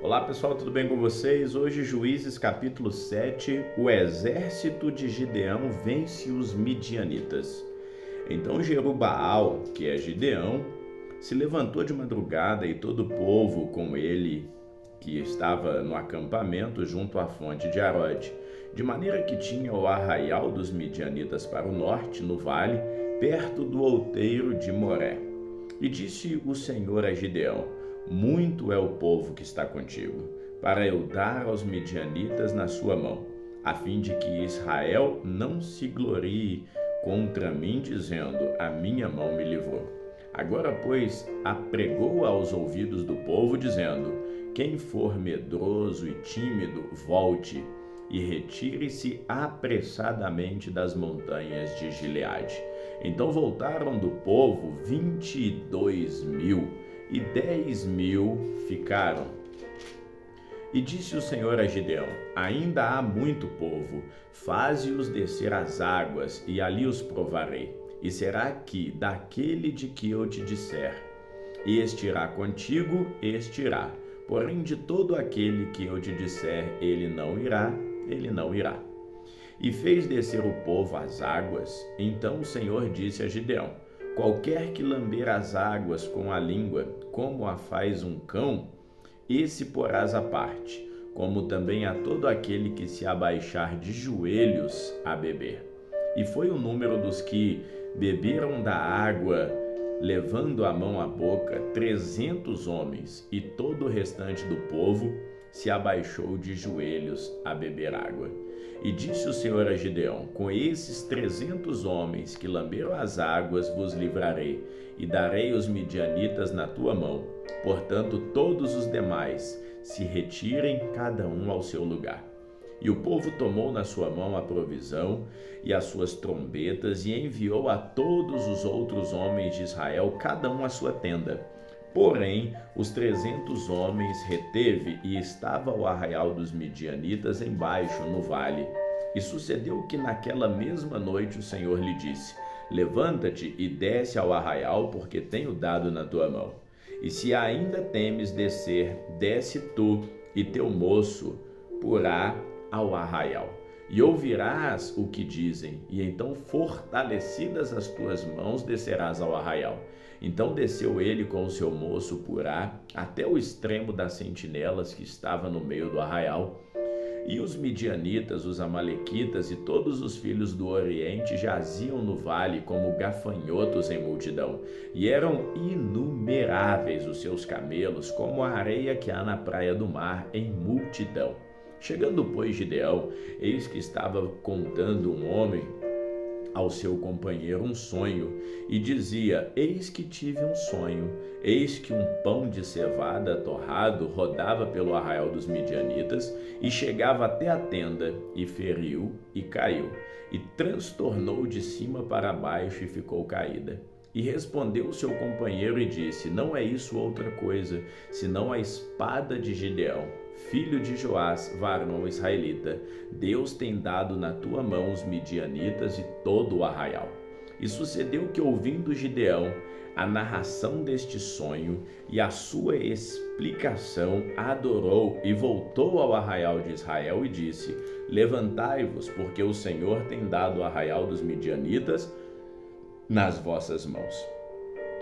Olá pessoal, tudo bem com vocês? Hoje, Juízes capítulo 7, o exército de Gideão vence os midianitas. Então Jerubaal, que é Gideão, se levantou de madrugada e todo o povo com ele, que estava no acampamento junto à fonte de Arode, de maneira que tinha o arraial dos midianitas para o norte, no vale, perto do outeiro de Moré. E disse o Senhor a Gideão: muito é o povo que está contigo, para eu dar aos midianitas na sua mão, a fim de que Israel não se glorie contra mim, dizendo: a minha mão me livrou. Agora, pois, apregou aos ouvidos do povo, dizendo: quem for medroso e tímido, volte e retire-se apressadamente das montanhas de Gileade. Então voltaram do povo 22.000, e 10.000 ficaram. E disse o Senhor a Gideão: ainda há muito povo, faze-os descer às águas, e ali os provarei. E será que daquele de que eu te disser, este irá contigo, este irá. Porém, de todo aquele que eu te disser, ele não irá, ele não irá. E fez descer o povo às águas. Então o Senhor disse a Gideão: qualquer que lamber as águas com a língua, como a faz um cão, esse porás à parte, como também a todo aquele que se abaixar de joelhos a beber. E foi o número dos que beberam da água, levando a mão à boca, 300 homens, e todo o restante do povo se abaixou de joelhos a beber água. E disse o Senhor a Gideão: com esses 300 homens que lamberam as águas vos livrarei, e darei os midianitas na tua mão. Portanto, todos os demais se retirem, cada um ao seu lugar. E o povo tomou na sua mão a provisão e as suas trombetas, e enviou a todos os outros homens de Israel, cada um à sua tenda. Porém, os 300 homens reteve, e estava o arraial dos midianitas embaixo, no vale. E sucedeu que naquela mesma noite o Senhor lhe disse: levanta-te e desce ao arraial, porque tenho dado na tua mão. E se ainda temes descer, desce tu e teu moço porá ao arraial. E ouvirás o que dizem, e então, fortalecidas as tuas mãos, descerás ao arraial. Então desceu ele com o seu moço Purá até o extremo das sentinelas que estava no meio do arraial. E os midianitas, os amalequitas e todos os filhos do Oriente jaziam no vale como gafanhotos em multidão, e eram inumeráveis os seus camelos, como a areia que há na praia do mar, em multidão. Chegando, pois, Gideão, eis que estava contando um homem ao seu companheiro um sonho, e dizia: eis que tive um sonho, eis que um pão de cevada torrado rodava pelo arraial dos midianitas, e chegava até a tenda, e feriu, e caiu, e transtornou de cima para baixo, e ficou caída. E respondeu o seu companheiro e disse: não é isso outra coisa, senão a espada de Gideão, filho de Joás, varão israelita. Deus tem dado na tua mão os midianitas e todo o arraial. E sucedeu que, ouvindo Gideão a narração deste sonho e a sua explicação, adorou e voltou ao arraial de Israel e disse: levantai-vos, porque o Senhor tem dado o arraial dos midianitas nas vossas mãos.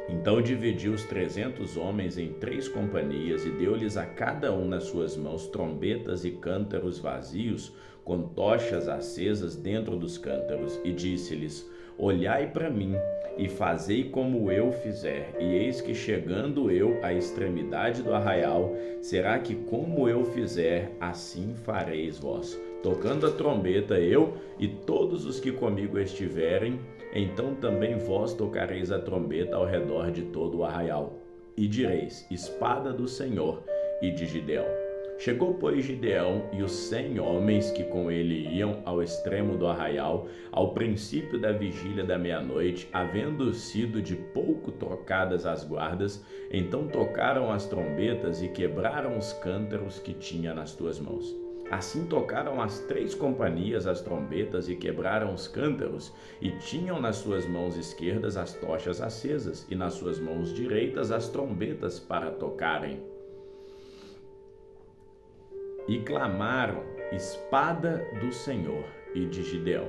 Então dividiu os 300 homens em 3 companhias e deu-lhes a cada um nas suas mãos trombetas e cântaros vazios, com tochas acesas dentro dos cântaros, e disse-lhes: olhai para mim e fazei como eu fizer. E eis que, chegando eu à extremidade do arraial, será que como eu fizer, assim fareis vós. Tocando a trombeta, eu e todos os que comigo estiverem, então também vós tocareis a trombeta ao redor de todo o arraial, e direis: espada do Senhor e de Gideão. Chegou, pois, Gideão e os 100 homens que com ele iam ao extremo do arraial, ao princípio da vigília da meia-noite, havendo sido de pouco trocadas as guardas, então tocaram as trombetas e quebraram os cântaros que tinha nas tuas mãos. Assim tocaram as 3 companhias as trombetas e quebraram os cântaros, e tinham nas suas mãos esquerdas as tochas acesas, e nas suas mãos direitas as trombetas para tocarem. e clamaram: espada do Senhor e de Gideão.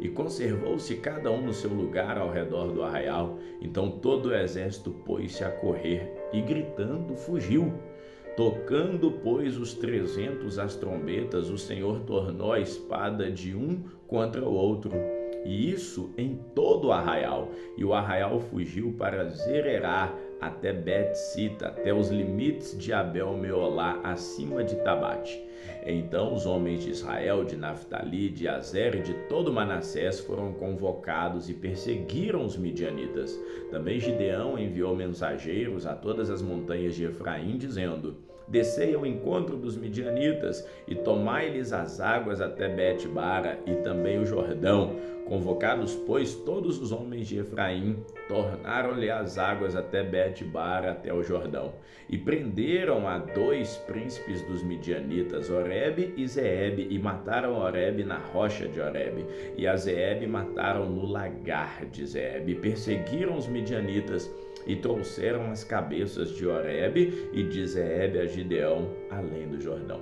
E conservou-se cada um no seu lugar ao redor do arraial. Então todo o exército pôs-se a correr e gritando fugiu. Tocando, pois, os 300 as trombetas, o Senhor tornou a espada de um contra o outro, e isso em todo o arraial. E o arraial fugiu para Zererá, até Bet-sita, até os limites de Abel-meolá, acima de Tabate. Então os homens de Israel, de Naftali, de Azer e de todo Manassés foram convocados e perseguiram os midianitas. Também Gideão enviou mensageiros a todas as montanhas de Efraim, dizendo: descei ao encontro dos midianitas e tomai-lhes as águas até Bet-bara e também o Jordão. Convocados, pois, todos os homens de Efraim, tornaram-lhe as águas até Bet-bara, até o Jordão. E prenderam a 2 príncipes dos midianitas, Oreb e Zeeb, e mataram Oreb na rocha de Oreb, e a Zeeb mataram no lagar de Zeeb. Perseguiram os midianitas e trouxeram as cabeças de Oreb e de Zeeb a Gideão, além do Jordão.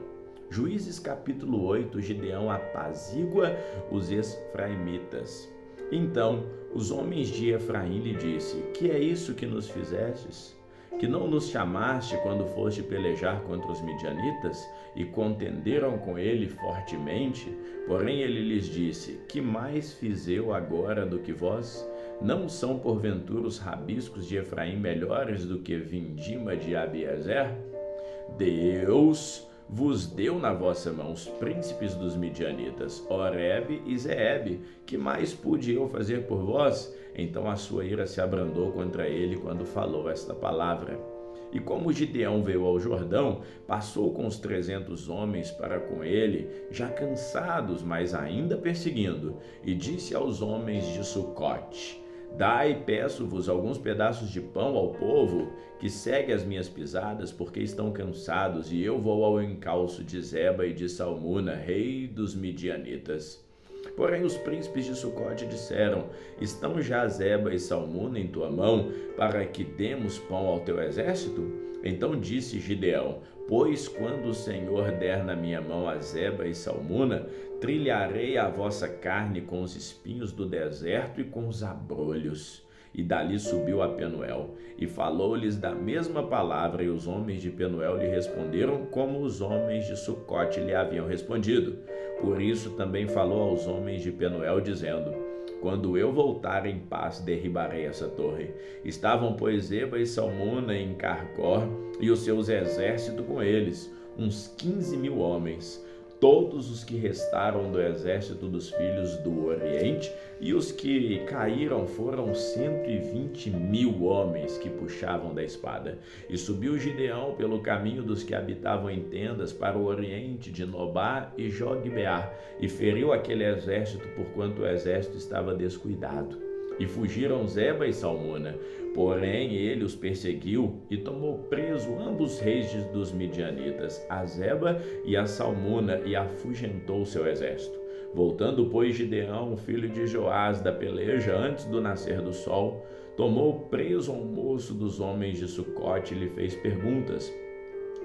Juízes capítulo 8, Gideão apazigua os efraimitas. Então os homens de Efraim lhe disse: que é isso que nos fizestes? Que não nos chamaste quando foste pelejar contra os midianitas? E contenderam com ele fortemente. Porém ele lhes disse: que mais fiz eu agora do que vós? Não são porventura os rabiscos de Efraim melhores do que vindima de Abiezer? Deus vos deu na vossa mão os príncipes dos midianitas, Oreb e Zeeb. Que mais pude eu fazer por vós? Então a sua ira se abrandou contra ele quando falou esta palavra. E como Gideão veio ao Jordão, passou com os 300 homens para com ele, já cansados, mas ainda perseguindo, e disse aos homens de Sucote: dai, peço-vos, alguns pedaços de pão ao povo que segue as minhas pisadas, porque estão cansados, e eu vou ao encalço de Zeba e de Salmuna, rei dos midianitas. Porém os príncipes de Sucote disseram: estão já Zeba e Salmuna em tua mão, para que demos pão ao teu exército? Então disse Gideão: pois quando o Senhor der na minha mão a Zeba e Salmuna, trilharei a vossa carne com os espinhos do deserto e com os abrolhos. E dali subiu a Penuel, e falou-lhes da mesma palavra, e os homens de Penuel lhe responderam como os homens de Sucote lhe haviam respondido. Por isso também falou aos homens de Penuel, dizendo: quando eu voltar em paz, derribarei essa torre. Estavam, pois, Zeba e Salmuna em Carcor, e os seus exércitos com eles, uns 15.000 homens. Todos os que restaram do exército dos filhos do Oriente, e os que caíram foram 120.000 homens que puxavam da espada. E subiu Gideão pelo caminho dos que habitavam em tendas para o oriente de Nobá e Jogbeá, e feriu aquele exército, porquanto o exército estava descuidado. E fugiram Zeba e Salmuna, porém ele os perseguiu e tomou preso ambos reis dos midianitas, a Zeba e a Salmuna, e afugentou seu exército. Voltando, pois, Gideão, filho de Joás, da peleja antes do nascer do sol, tomou preso um moço dos homens de Sucote e lhe fez perguntas,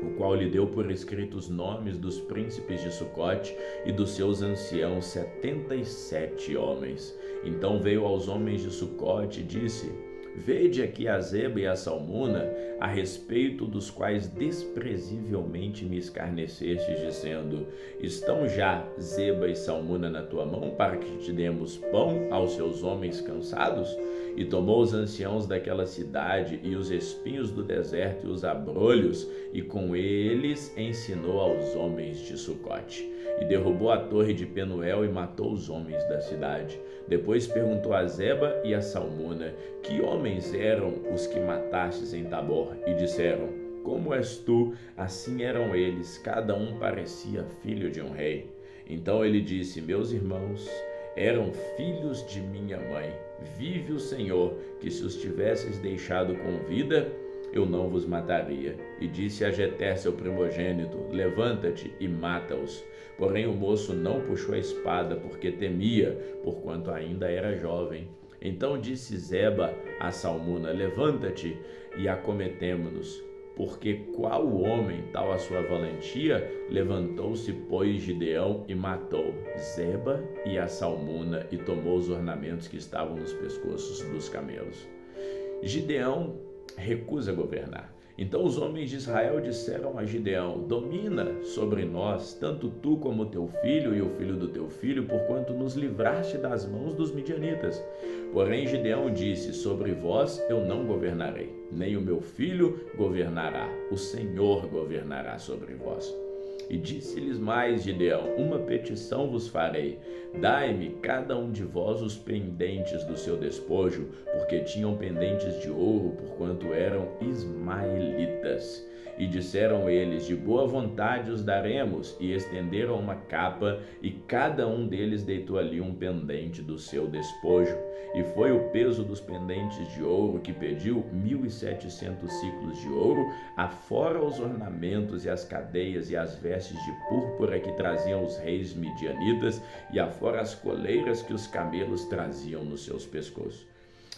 o qual lhe deu por escrito os nomes dos príncipes de Sucote e dos seus anciãos, 77 homens. Então veio aos homens de Sucote e disse: vede aqui a Zeba e a Salmuna, a respeito dos quais desprezivelmente me escarnecestes, dizendo: estão já Zeba e Salmuna na tua mão, para que te demos pão aos seus homens cansados? E tomou os anciãos daquela cidade e os espinhos do deserto e os abrolhos, e com eles ensinou aos homens de Sucote. E derrubou a torre de Penuel e matou os homens da cidade. Depois perguntou a Zeba e a Salmuna: que homens eram os que matastes em Tabor? E disseram: como és tu? Assim eram eles, cada um parecia filho de um rei. Então ele disse: meus irmãos eram filhos de minha mãe. Vive o Senhor, que se os tivesseis deixado com vida, eu não vos mataria. E disse a Jeter, seu primogênito: levanta-te e mata-os. Porém o moço não puxou a espada, porque temia, porquanto ainda era jovem. Então disse Zeba a Salmuna: levanta-te e acometemo-nos. porque qual homem, tal a sua valentia, levantou-se, pois, Gideão e matou Zeba e a Salmuna e tomou os ornamentos que estavam nos pescoços dos camelos. Gideão recusa governar. Então os homens de Israel disseram a Gideão: domina sobre nós, tanto tu como teu filho e o filho do teu filho, porquanto nos livraste das mãos dos midianitas. Porém Gideão disse: sobre vós eu não governarei, nem o meu filho governará, o Senhor governará sobre vós. E disse-lhes mais Gideão: uma petição vos farei, dai-me cada um de vós os pendentes do seu despojo, porque tinham pendentes de ouro, porquanto eram ismaelitas. E disseram eles: de boa vontade os daremos, e estenderam uma capa, e cada um deles deitou ali um pendente do seu despojo. E foi o peso dos pendentes de ouro que pediu 1.700 ciclos de ouro, afora os ornamentos e as cadeias e as vestes de púrpura que traziam os reis midianitas, e afora as coleiras que os camelos traziam nos seus pescoços.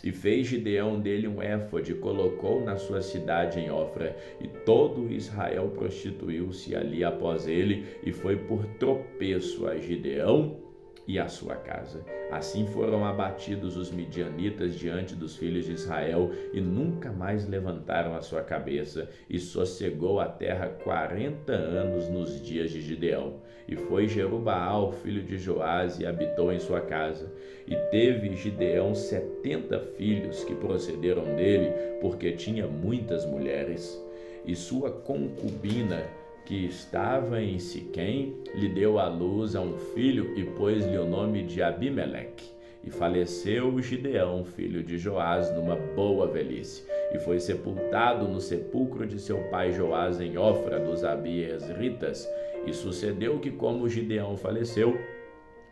E fez Gideão dele um éfode e colocou na sua cidade em Ofra, e todo Israel prostituiu-se ali após ele, e foi por tropeço a Gideão e a sua casa. Assim foram abatidos os midianitas diante dos filhos de Israel, e nunca mais levantaram a sua cabeça, e sossegou a terra 40 anos nos dias de Gideão. E foi Jerubaal, filho de Joás, e habitou em sua casa. E teve Gideão 70 filhos que procederam dele, porque tinha muitas mulheres. E sua concubina, que estava em Siquém, lhe deu à luz a um filho e pôs-lhe o nome de Abimeleque. E faleceu Gideão, filho de Joás, numa boa velhice, e foi sepultado no sepulcro de seu pai Joás em Ofra dos Abiezritas. E sucedeu que, como Gideão faleceu,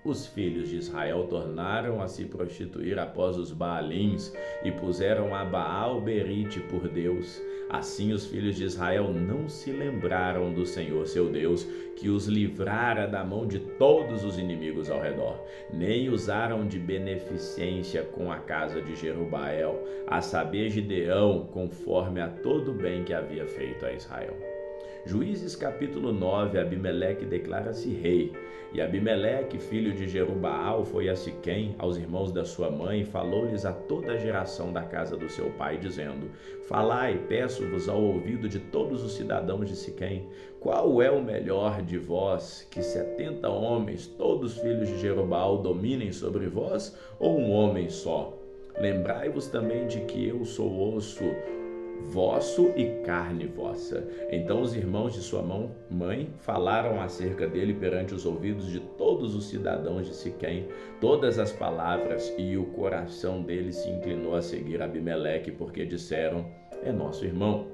os filhos de Israel tornaram a se prostituir após os Baalins e puseram a Baal-berite por Deus. Assim os filhos de Israel não se lembraram do Senhor seu Deus, que os livrara da mão de todos os inimigos ao redor, nem usaram de beneficência com a casa de Jerubael, a saber Gideão, conforme a todo o bem que havia feito a Israel. Juízes capítulo 9, Abimeleque declara-se rei. E Abimeleque, filho de Jerubaal, foi a Siquém, aos irmãos da sua mãe, e falou-lhes a toda a geração da casa do seu pai, dizendo: falai, peço-vos ao ouvido de todos os cidadãos de Siquém, qual é o melhor de vós, que 70 homens, todos filhos de Jerubaal, dominem sobre vós, ou um homem só? Lembrai-vos também de que eu sou osso vosso e carne vossa. Então os irmãos de sua mãe falaram acerca dele perante os ouvidos de todos os cidadãos de Siquém todas as palavras, e o coração dele se inclinou a seguir Abimeleque, porque disseram: é nosso irmão.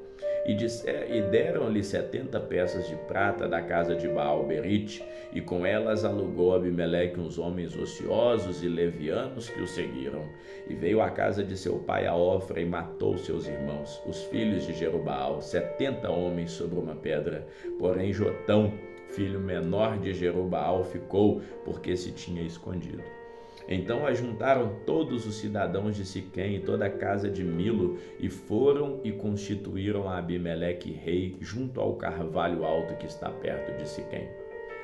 E deram-lhe 70 peças de prata da casa de Baal-berite, e com elas alugou Abimeleque uns homens ociosos e levianos que o seguiram. E veio à casa de seu pai a Ofra e matou seus irmãos, os filhos de Jerubaal, 70 homens sobre uma pedra. Porém Jotão, filho menor de Jerubaal, ficou, porque se tinha escondido. Então ajuntaram todos os cidadãos de Siquém e toda a casa de Milo, e foram e constituíram a Abimeleque rei junto ao carvalho alto que está perto de Siquém.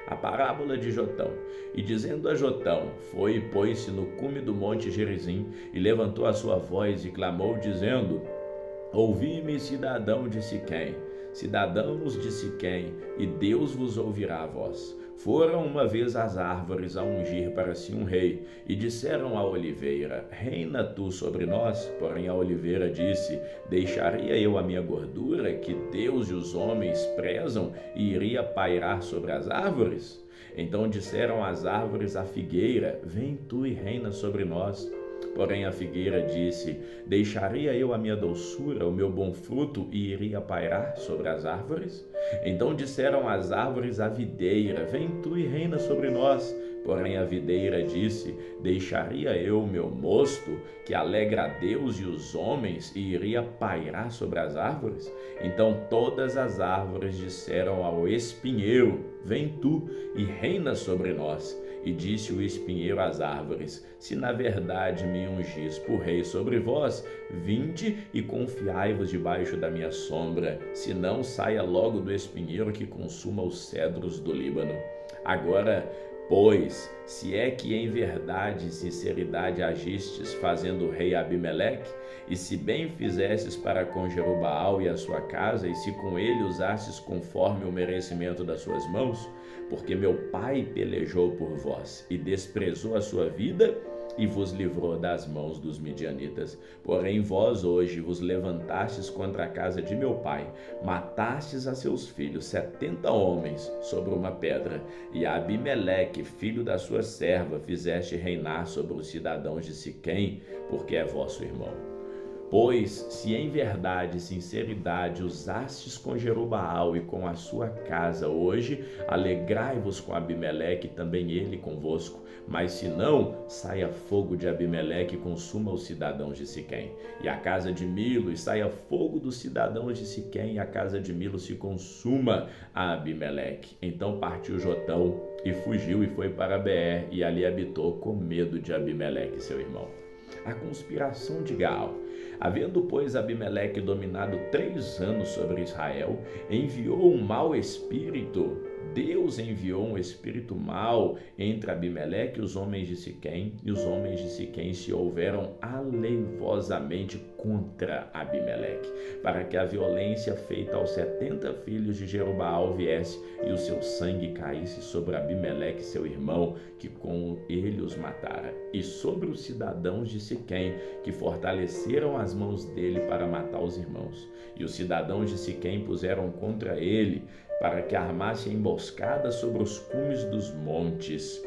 A parábola de Jotão. E dizendo a Jotão, foi e pôs-se no cume do monte Gerizim, e levantou a sua voz e clamou, dizendo: ouvi-me, cidadão de Siquém, cidadãos de Siquém, e Deus vos ouvirá a voz. Foram uma vez as árvores a ungir para si um rei, e disseram à oliveira: reina tu sobre nós? Porém a oliveira disse: deixaria eu a minha gordura, que Deus e os homens prezam, e iria pairar sobre as árvores? Então disseram as árvores à figueira: vem tu e reina sobre nós. Porém a figueira disse: deixaria eu a minha doçura, o meu bom fruto, e iria pairar sobre as árvores? Então disseram as árvores à videira: vem tu e reina sobre nós. Porém a videira disse: deixaria eu o meu mosto, que alegra a Deus e os homens, e iria pairar sobre as árvores? Então todas as árvores disseram ao espinheiro: vem tu e reina sobre nós. E disse o espinheiro às árvores: se na verdade me ungis por rei sobre vós, vinde e confiai-vos debaixo da minha sombra, se não saia logo do espinheiro que consuma os cedros do Líbano. Agora, pois, se é que em verdade e sinceridade agistes, fazendo o rei Abimeleque, e se bem fizestes para com Jerubaal e a sua casa, e se com ele usastes conforme o merecimento das suas mãos, porque meu pai pelejou por vós, e desprezou a sua vida, e vos livrou das mãos dos midianitas. Porém vós hoje vos levantastes contra a casa de meu pai, matastes a seus filhos 70 homens sobre uma pedra, e a Abimeleque, filho da sua serva, fizeste reinar sobre os cidadãos de Siquém, porque é vosso irmão. Pois, se em verdade e sinceridade usastes com Jerubaal e com a sua casa hoje, alegrai-vos com Abimeleque, também ele convosco. Mas se não, saia fogo de Abimeleque e consuma os cidadãos de Siquém. E a casa de Milo, e saia fogo dos cidadãos de Siquém, e a casa de Milo se consuma a Abimeleque. Então partiu Jotão e fugiu e foi para Beer, e ali habitou com medo de Abimeleque, seu irmão. A conspiração de Gaal. Havendo, pois, Abimeleque dominado 3 anos sobre Israel, enviou um mau espírito. Deus enviou um espírito mau entre Abimeleque e os homens de Siquém, e os homens de Siquém se houveram aleivosamente contra Abimeleque, para que a violência feita aos 70 filhos de Jerubaal viesse, e o seu sangue caísse sobre Abimeleque, seu irmão, que com ele os matara, e sobre os cidadãos de Siquém, que fortaleceram as mãos dele para matar os irmãos. E os cidadãos de Siquém puseram contra ele, para que armasse emboscada sobre os cumes dos montes.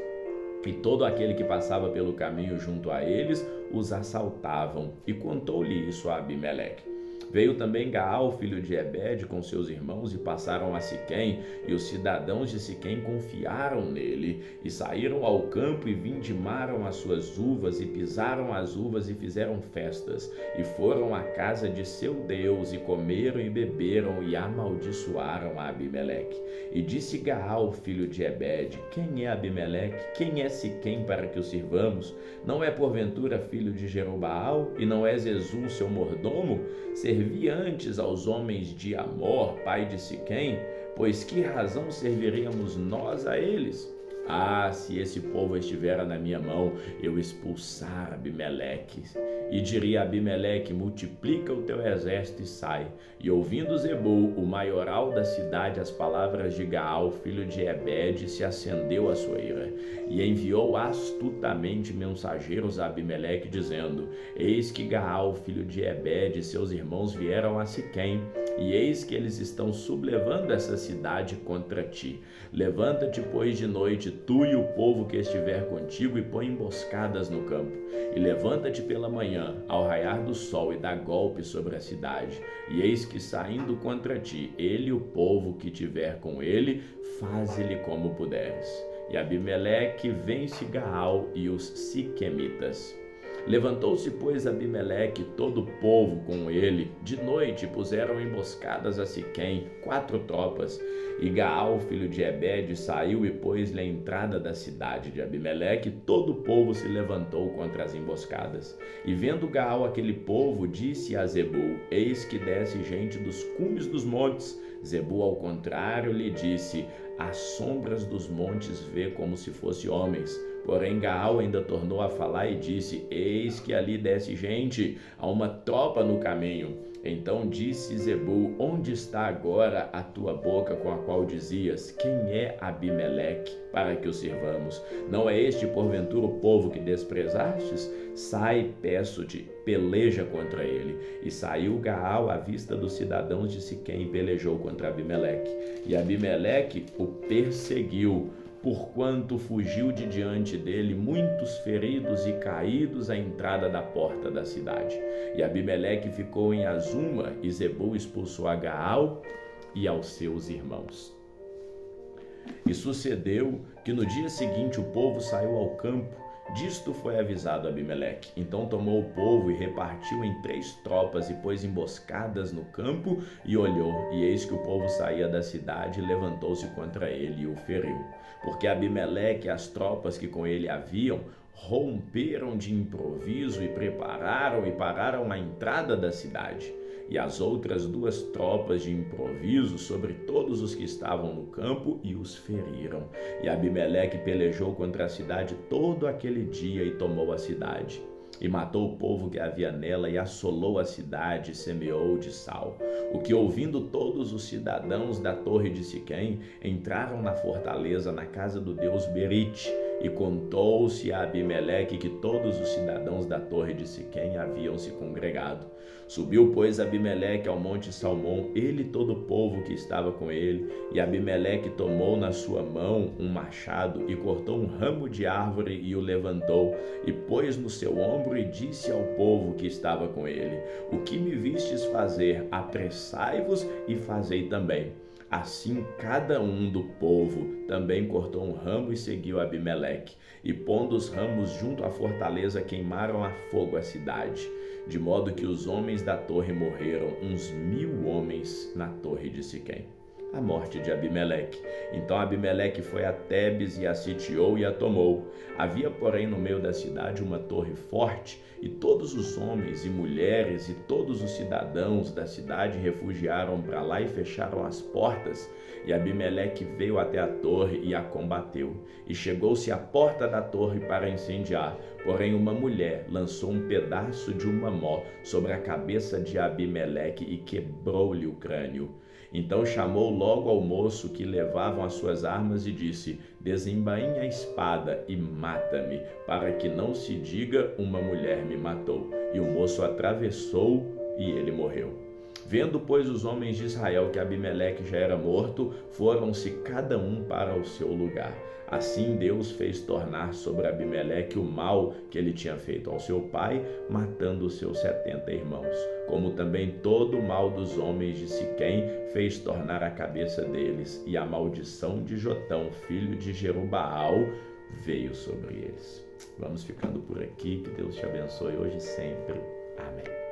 E todo aquele que passava pelo caminho junto a eles, os assaltavam. E contou-lhe isso a Abimeleque. Veio também Gaal, filho de Ebed, com seus irmãos, e passaram a Siquém, e os cidadãos de Siquém confiaram nele, e saíram ao campo e vindimaram as suas uvas, e pisaram as uvas, e fizeram festas, e foram à casa de seu Deus, e comeram e beberam, e amaldiçoaram a Abimeleque. E disse Gaal, filho de Ebed: quem é Abimeleque? Quem é Siquém para que o sirvamos? Não é porventura filho de Jerubaal, e não é Zezul seu mordomo? Servi antes aos homens de Amor, pai de Siquém, pois que razão serviríamos nós a eles? Ah, se esse povo estivera na minha mão, eu expulsar Abimeleque. E diria a Abimeleque: multiplica o teu exército e sai. E ouvindo Zebul, o maioral da cidade, as palavras de Gaal, filho de Ebed, se acendeu a sua ira. E enviou astutamente mensageiros a Abimeleque, dizendo: eis que Gaal, filho de Ebed, e seus irmãos vieram a Siquém, e eis que eles estão sublevando essa cidade contra ti. Levanta-te, pois, de noite, tu e o povo que estiver contigo, e põe emboscadas no campo. E levanta-te pela manhã, ao raiar do sol, e dá golpe sobre a cidade. E eis que, saindo contra ti, ele e o povo que tiver com ele, faze-lhe como puderes. E Abimeleque vence Gaal e os siquemitas. Levantou-se, pois, Abimeleque e todo o povo com ele. De noite puseram emboscadas a Siquém 4 tropas. E Gaal, filho de Ebed, saiu e pôs-lhe a entrada da cidade de Abimeleque. Todo o povo se levantou contra as emboscadas. E vendo Gaal aquele povo, disse a Zebul: eis que desce gente dos cumes dos montes. Zebul, ao contrário, lhe disse: as sombras dos montes vê como se fosse homens. Porém Gaal ainda tornou a falar e disse: eis que ali desce gente, há uma tropa no caminho. Então disse Zebul: onde está agora a tua boca com a qual dizias: quem é Abimeleque, para que o sirvamos? Não é este porventura o povo que desprezastes? Sai, peço-te, peleja contra ele. E saiu Gaal à vista dos cidadãos de Siquém e pelejou contra Abimeleque. E Abimeleque o perseguiu, porquanto fugiu de diante dele muitos feridos e caídos à entrada da porta da cidade. E Abimeleque ficou em Azuma, e Zebul expulsou a Gaal e aos seus irmãos. E sucedeu que no dia seguinte o povo saiu ao campo, Disto foi avisado Abimeleque. Então tomou o povo e repartiu em 3 tropas e pôs emboscadas no campo e olhou, e eis que o povo saía da cidade e levantou-se contra ele e o feriu. Porque Abimeleque e as tropas que com ele haviam romperam de improviso e prepararam e pararam a entrada da cidade. E as outras 2 tropas de improviso sobre todos os que estavam no campo e os feriram. E Abimeleque pelejou contra a cidade todo aquele dia e tomou a cidade. E matou o povo que havia nela e assolou a cidade e semeou de sal. O que, ouvindo todos os cidadãos da torre de Siquém, entraram na fortaleza na casa do deus Berite. E contou-se a Abimeleque que todos os cidadãos da torre de Siquém haviam se congregado. Subiu, pois, Abimeleque ao monte Salmão, ele e todo o povo que estava com ele. E Abimeleque tomou na sua mão um machado e cortou um ramo de árvore e o levantou, e pôs no seu ombro e disse ao povo que estava com ele: O que me vistes fazer, apressai-vos e fazei também. Assim cada um do povo também cortou um ramo e seguiu Abimeleque. E pondo os ramos junto à fortaleza, queimaram a fogo a cidade. De modo que os homens da torre morreram, uns 1000 homens na torre de Siquém. A morte de Abimeleque. Então Abimeleque foi a Tebes e a sitiou e a tomou. Havia, porém, no meio da cidade uma torre forte, e todos os homens e mulheres e todos os cidadãos da cidade refugiaram para lá e fecharam as portas. E Abimeleque veio até a torre e a combateu. E chegou-se à porta da torre para incendiar. Porém, uma mulher lançou um pedaço de uma mó sobre a cabeça de Abimeleque e quebrou-lhe o crânio. Então chamou logo ao moço que levavam as suas armas e disse: Desembainha a espada e mata-me, para que não se diga uma mulher me matou. E o moço atravessou e ele morreu. Vendo, pois, os homens de Israel que Abimeleque já era morto, foram-se cada um para o seu lugar. Assim Deus fez tornar sobre Abimeleque o mal que ele tinha feito ao seu pai, matando os seus 70 irmãos. Como também todo o mal dos homens de Siquém fez tornar a cabeça deles, e a maldição de Jotão, filho de Jerubaal, veio sobre eles. Vamos ficando por aqui, que Deus te abençoe hoje e sempre. Amém.